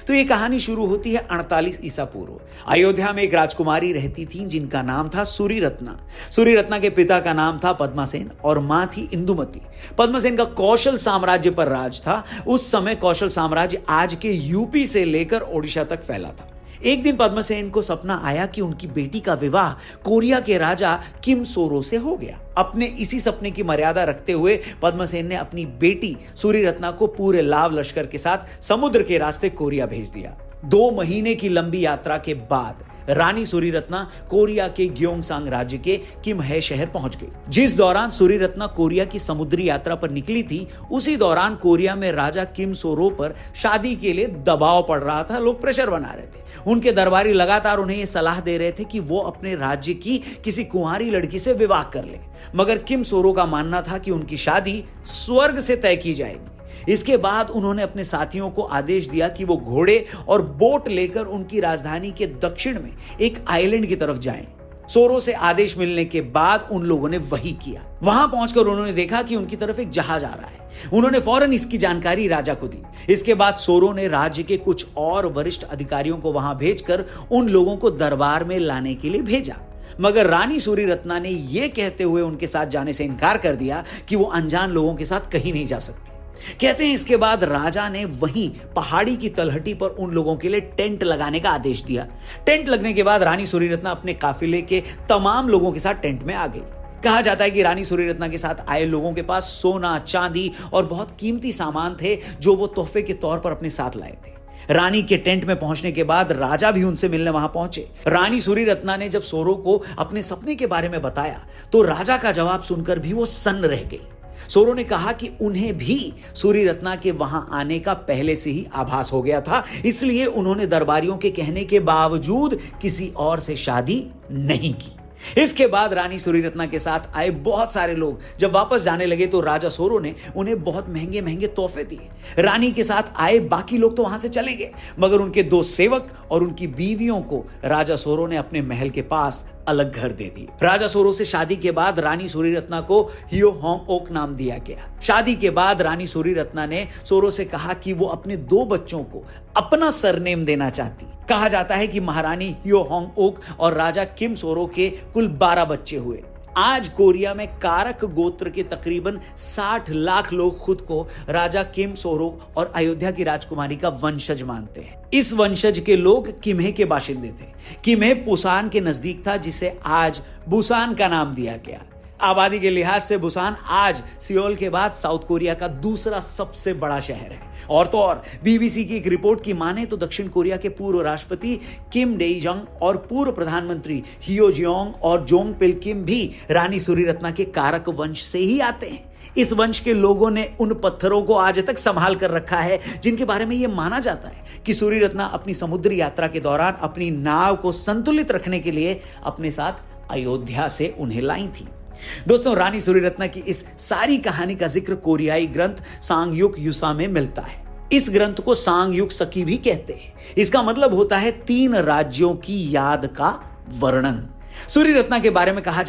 तो ये कहानी शुरू होती है 48 ईसा पूर्व। अयोध्या में एक राजकुमारी रहती थी जिनका नाम था सूरी रत्ना। सूरी रत्ना के पिता का नाम था पद्मासेन और मां थी इंदुमती। पद्मासेन का कौशल साम्राज्य पर राज था। उस समय कौशल साम्राज्य आज के यूपी से लेकर ओडिशा तक फैला था। एक दिन पद्मासेन को सपना आया कि उनकी बेटी का विवाह कोरिया के राजा किम सोरो से हो गया। अपने इसी सपने की मर्यादा रखते हुए पद्मासेन ने अपनी बेटी सूरी रत्ना को पूरे लाव लश्कर के साथ समुद्र के रास्ते कोरिया भेज दिया। 2 महीने की लंबी यात्रा के बाद रानी सूरी रत्ना कोरिया के ग्योंगसांग राज्य के किमहे शहर पहुंच गई। जिस दौरान सूरी रत्ना कोरिया की समुद्री यात्रा पर निकली थी, उसी दौरान कोरिया में राजा किम सोरो पर शादी के लिए दबाव पड़ रहा था। लोग प्रेशर बना रहे थे। उनके दरबारी लगातार उन्हें यह सलाह दे रहे थे कि वो अपने राज्य की किसी कुंवारी लड़की से विवाह कर ले, मगर किम सोरो का मानना था कि उनकी शादी स्वर्ग से तय की जाएगी। इसके बाद उन्होंने अपने साथियों को आदेश दिया कि वो घोड़े और बोट लेकर उनकी राजधानी के दक्षिण में एक आइलैंड की तरफ जाएं। सोरो से आदेश मिलने के बाद उन लोगों ने वही किया। वहां पहुंचकर उन्होंने देखा कि उनकी तरफ एक जहाज आ रहा है। उन्होंने फौरन इसकी जानकारी राजा को दी। इसके बाद सोरो ने राज्य के कुछ और वरिष्ठ अधिकारियों को वहां भेजकर उन लोगों को दरबार में लाने के लिए भेजा, मगर रानी सूरी रत्ना ने यह कहते हुए उनके साथ जाने से इनकार कर दिया कि वो अनजान लोगों के साथ कहीं नहीं जा सकती। कहते हैं इसके बाद राजा ने वहीं पहाड़ी की तलहटी पर उन लोगों के लिए टेंट लगाने का आदेश दिया। टेंट लगने के बाद रानी सूरी रत्ना अपने काफिले के तमाम लोगों के साथ टेंट में आ गई। कहा जाता है कि रानी सूरी रत्ना के साथ आए लोगों के पास सोना, चांदी और बहुत कीमती सामान थे जो वो तोहफे के तौर पर अपने साथ लाए थे। रानी के टेंट में पहुंचने के बाद राजा भी उनसे मिलने वहां पहुंचे। रानी सूरी रत्ना ने जब सोरो को अपने सपने के बारे में बताया तो राजा का जवाब सुनकर भी वो सन्न रह गई। सोरो ने कहा कि उन्हें भी सूरी रत्ना के वहां आने का पहले से ही आभास हो गया था, इसलिए उन्होंने दरबारियों के कहने के बावजूद किसी और से शादी नहीं की। इसके बाद रानी सूरी रत्ना के साथ आए बहुत सारे लोग जब वापस जाने लगे तो राजा सोरो ने उन्हें बहुत महंगे महंगे तोहफे दिए। रानी के साथ आए बाकी लोग तो वहां से चले गए, मगर उनके 2 सेवक और उनकी बीवियों को राजा सोरो ने अपने महल के पास अलग घर दे दिए। राजा सोरो से शादी के बाद रानी सूरी रत्ना को हियो होंग ओक नाम दिया गया। शादी के बाद रानी सूरी रत्ना ने सोरो से कहा कि वो अपने 2 बच्चों को अपना सरनेम देना चाहती। कहा जाता है कि महारानी हियो होंग ओक और राजा किम सोरो के कुल 12 बच्चे हुए। आज कोरिया में कारक गोत्र के तकरीबन 60 लाख लोग खुद को राजा किम सोरो और अयोध्या की राजकुमारी का वंशज मानते हैं। इस वंशज के लोग किम्हे के बाशिंदे थे। किम्हे पुसान के नजदीक था, जिसे आज बुसान का नाम दिया गया। आबादी के लिहाज से बुसान आज सियोल के बाद साउथ कोरिया का दूसरा सबसे बड़ा शहर है। और तो और बीबीसी की एक रिपोर्ट की माने तो दक्षिण कोरिया के पूर्व राष्ट्रपति किम डेई-जंग और पूर्व प्रधानमंत्री हियो जियोंग और जोंग पिल किम भी रानी सूरी रत्ना के कारक वंश से ही आते हैं। इस वंश के लोगों ने उन पत्थरों को आज तक संभाल कर रखा है जिनके बारे में यह माना जाता है कि सूरी रत्ना अपनी समुद्री यात्रा के दौरान अपनी नाव को संतुलित रखने के लिए अपने साथ अयोध्या से उन्हें लाई थी। दोस्तों, रानी सूरी रत्ना की इस सारी कहानी का जिक्र कोरियाई ग्रंथ सांगयुक युसा में मिलता है। इस ग्रंथ को सांगयुक सकी भी कहते हैं। इसका मतलब होता है 3 राज्यों की याद का वर्णन। सूरी रत्ना के बारे में कहा